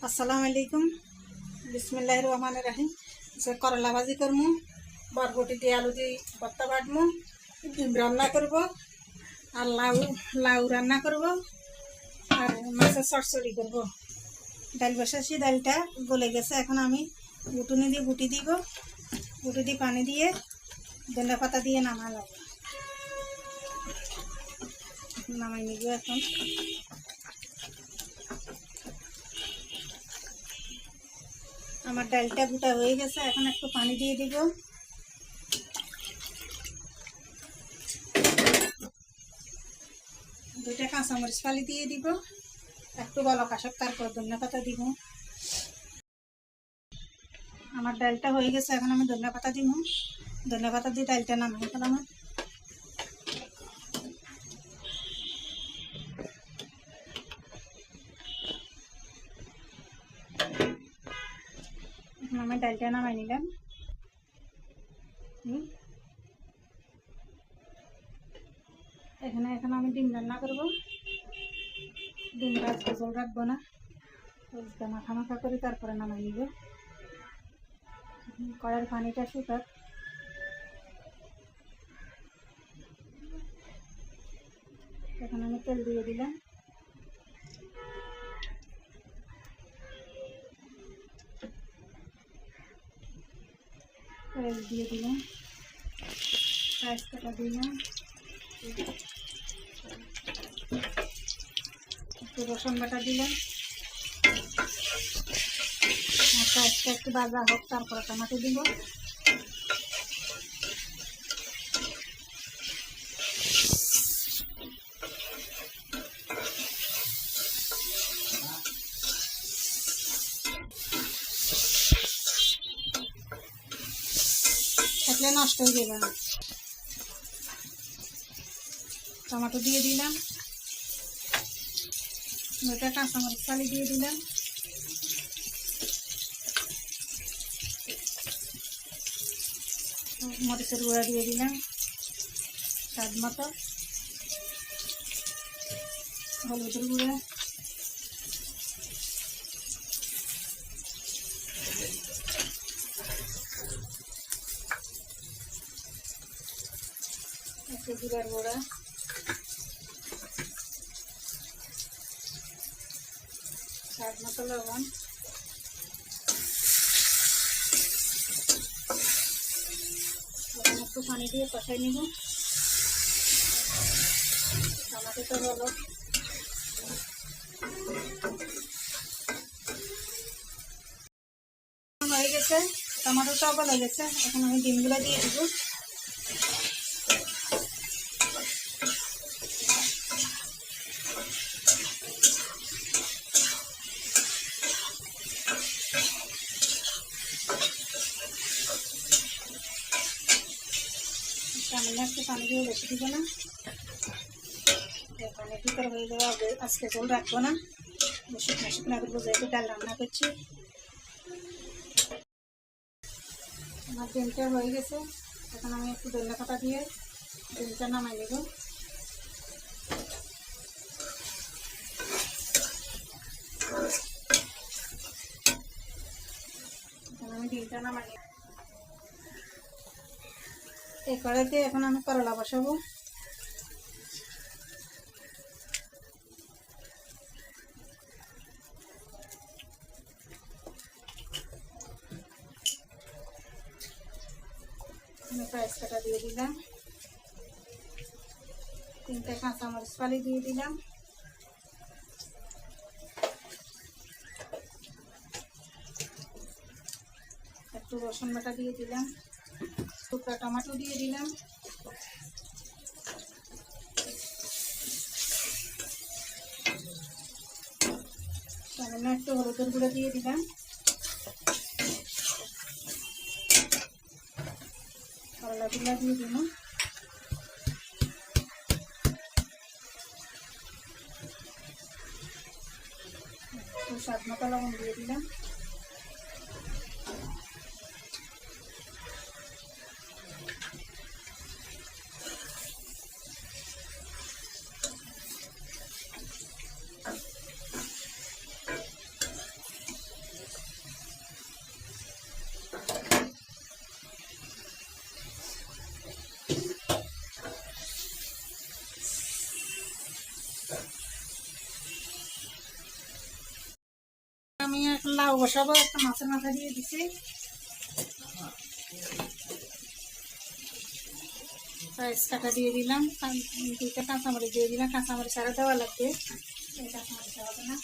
আসসালামু আলাইকুম। বিসমিল্লাহির রহমানির রহিম। যে করলা ভাজি করবো, বরবটি দিয়ে আলু দিয়ে ভর্তা বাটবো, ডিম রান্না করব, আর লাউ লাউ রান্না করব, আর মাছের চচ্চড়ি করব। ডাল বসাচ্ছি, ডালটা গলে গেছে। এখন আমি বুটুনি দিয়ে বুটি দিব, বুটি দিয়ে পানি দিয়ে ধনিয়া পাতা দিয়ে নামাবো। নামাই নিব এখন। আমার ডালটা গোটা হয়ে গেছে, এখন একটু পানি দিয়ে দিব। দুইটা কাঁচামরিচ ফালি দিয়ে দিব, একটু বলক আসক, তারপর ধনিয়া পাতা দিব। আমার ডালটা হয়ে গেছে, এখন আমি ধনিয়া পাতা দিব। ধনিয়া পাতা দিয়ে ডালটা নামাই ফেলাম। এখন আমি ডালটা নামাই নিলাম। এখন আমি ডিম রান্না করব। ডিমটা আজকে জল রাখবো না, মাখা মাখা করে তারপরে নামাই নিব। কড়ার পানিটা শুকাক। এখন আমি তেল দিয়ে দিলাম। পেঁয়াজ দিয়ে দিলাম, পেঁয়াজ কাটা দিলাম, একটু রসুন বাটা দিলাম। পেঁয়াজটা একটু ভাজা হোক, তারপরে টমেটো দিব। থাকলে নষ্ট হয়ে যাবে না। টমেটো দিয়ে দিলাম, দুটা কাঁচামরিচ ফালি দিয়ে দিলাম, মরিচের গুঁড়া দিয়ে দিলাম স্বাদ মতো, হলুদের গুঁড়া, একটু জিরার গুঁড়া, স্বাদ মতো লবণ। একটু পানি দিয়ে কষাই নিব। টমেটোটা হলো হয়ে গেছে, টমেটোটাও ভালো গেছে। এখন আমি ডিমগুলো দিয়ে দিব। সামান্য একটু পানি দিয়ে, বেশি দিব না। পানির ভিতরে হয়ে যাওয়া, আজকে জল রাখবো না, শুকনা শুকনা করবো, যেহেতু ডাল রান্না করছি। আমার ডিমটা হয়ে গেছে, এখন আমি একটু ধনিয়া পাতা দিয়ে ডিমটা নামাই নেব। এখন আমি ডিমটা নামাই নেব। এই কড়াইতে এখন আমি করলা বসাবো। আমি পেঁয়াজ কাটা দিয়ে দিলাম, তিনটে কাঁচামরিচ ফালি দিয়ে দিলাম, একটু রসুন বাটা দিয়ে দিলাম, টুকরা টমেটো দিয়ে দিলাম, সামান্য একটু হলুদের গুঁড়ো দিয়ে দিলাম, করলাগুলো দিয়ে দিলাম, স্বাদ মতো লবণ দিয়ে দিলাম। আমি এখন লাউ বসাবো, একটা মাছের মাথা দিয়ে দিছি, রাইস কাটা দিয়ে দিলাম, 2টা কাঁচামরিচ দিয়ে দিলাম, কাঁচামরিচ আরও দেওয়া লাগবে, এই কাঁচামরিচ হবে না,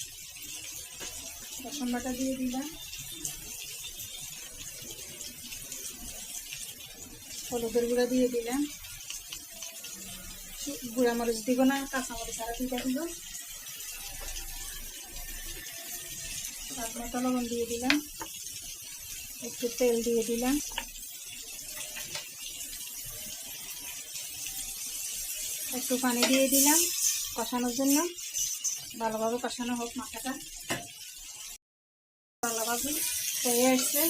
রসুন বাটা দিয়ে দিলাম, হলুদের গুঁড়া দিয়ে দিলাম, গুঁড়া মরিচ দিব না, কাঁচামরিচ আরও 2টা দিব, স্বাদ মতো লবণ দিয়ে দিলাম, একটু তেল দিয়ে দিলাম, একটু পানি দিয়ে দিলাম কষানোর জন্য, ভালোভাবে কষানো হোক মাথাটা, ভালোভাবে হয়ে আসছে।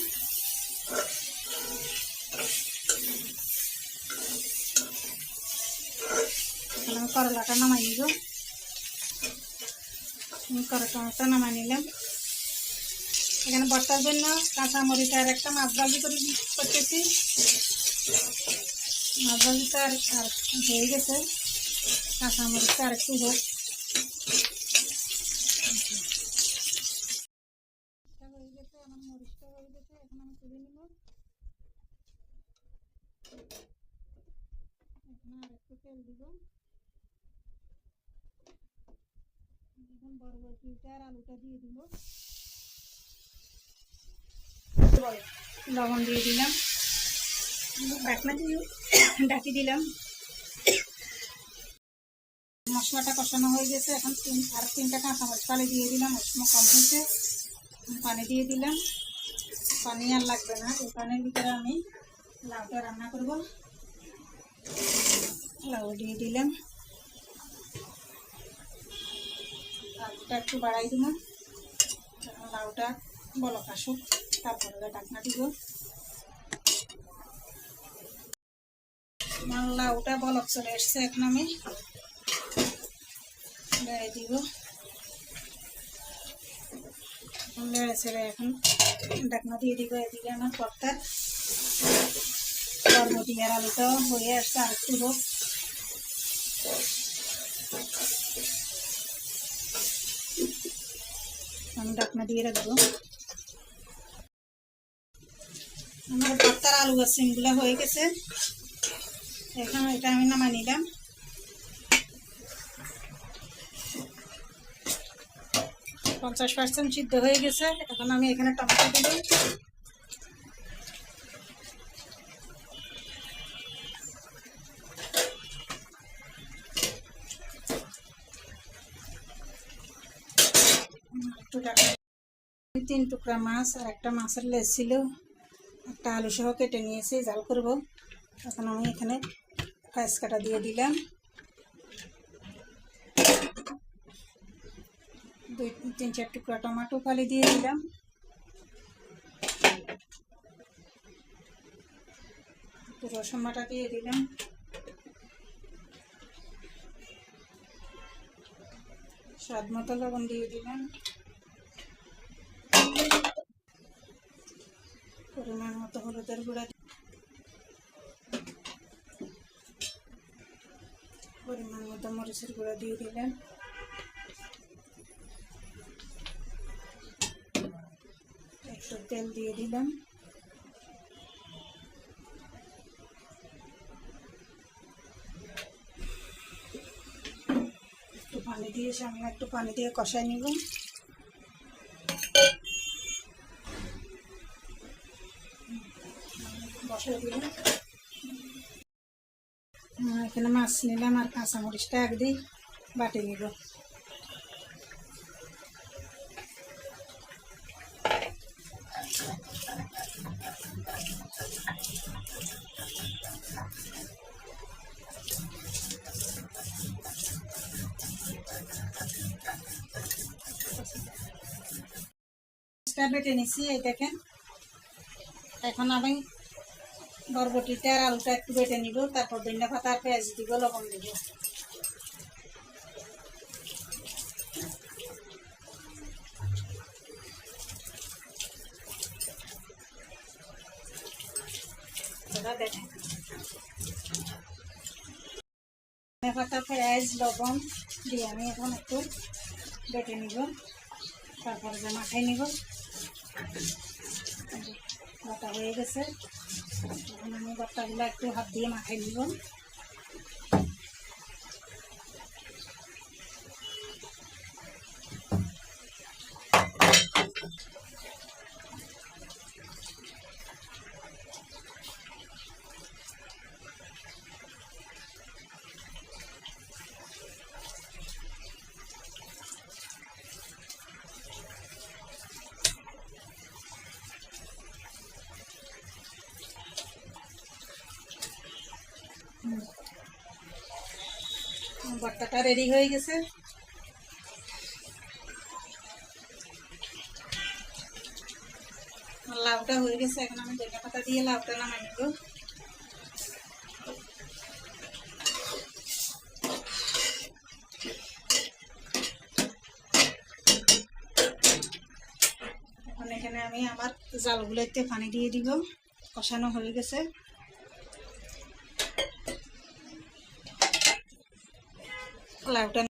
এখন আমি করলাটা নামাই নিব, করলাটা নামাই নিলাম। এখানে ভর্তার জন্য কাঁচামরিচ আর একটা মাছ ভাজি করতেছি, মাছ ভাজিটা আর হয়ে গেছে, কাঁচামরিচটা আর একটু হোক, হয়ে গেছে আমার মরিচটা হয়ে গেছে, এখন আমি তুলে নিব। এখন আর একটু তেল দিব, এখন বরবটিটা আর আলুটা দিয়ে দিব, লবণ দিয়ে দিলাম, ঢাকনা দিয়ে ঢাকি দিলাম। মশলাটা কষানো হয়ে গেছে, এখন আর 3টা কাঁচামরিচ পানি দিয়ে দিলাম, মশলা কম হয়েছে, পানি দিয়ে দিলাম, পানি আর লাগবে না, এই পানির ভিতরে আমি লাউটা রান্না করব, লাউ দিয়ে দিলাম, লাউটা একটু বাড়াই দিব, লাউটা বলক আসুক, তারপরে ঢাকনা দিব, আমার লাউটা বলক চলে এসছে, এখন আমি নেড়ে দিব, নেড়ে ছেড়ে এখন ঢাকনা দিয়ে দিব। এদিকে আমার ভর্তার বরবটি আর আলুটাও হয়ে আসছে, আর একটু হোক, আমি ঢাকনা দিয়ে রাখবো। আমার ভর্তার আলু আর সিমগুলো হয়ে গেছে, এখন এটা আমি নামাই নিলাম। 50% সিদ্ধ হয়ে গেছে, এখন আমি এখানে টমেটো দিলাম, একটু ঢাকা। 3 টুকরা মাছ আর একটা মাছের লেজ ছিল, একটা আলু সহ কেটে নিয়েছি, জাল করব। এখন আমি এখানে রাইস কাটা দিয়ে দিলাম, 2-3-4 টুকরা টমেটো ফালি দিয়ে দিলাম, রসুন বাটা দিয়ে দিলাম, স্বাদ মতো লবণ দিয়ে দিলাম, পরিমাণ মতো হলুদের গুঁড়া, পরিমাণ মতো মরিচের গুঁড়া দিয়ে দিলাম, একটু তেল দিয়ে দিলাম, একটু পানি দিয়ে সামনে একটু পানি দিয়ে কষাই নিব। বসাই দিলাম, এখানে মাছ নিলাম আর কাঁচামরিচটা একদিন বাটি নিব। বেটে নিছি, এই দেখেন। এখন আমি বরবটিটা আর আলুটা একটু বেটে নিব, তারপর ধনিয়া পাতা আর পেঁয়াজ দিব, লবণ দিব। দেখেন ধনিয়া পাতা পেঁয়াজ লবণ দিয়ে আমি এখন একটু বেটে নিব। তারপরে যে মাখাই নিব। বাটা হয়ে গেছে, এখন আমি বাটাগুলো একটু হাত দিয়ে মাখাই নিব। ভর্তাটা রেডি হয়ে গেছে। লাউটা হয়ে গেছে, এখন আমি ধনিয়া পাতা দিয়ে লাউটা নামাই নেব। এখন এখানে আমি আমার জালগুলোতে পানি দিয়ে দিব। কষানো হয়ে গেছে। লাউটা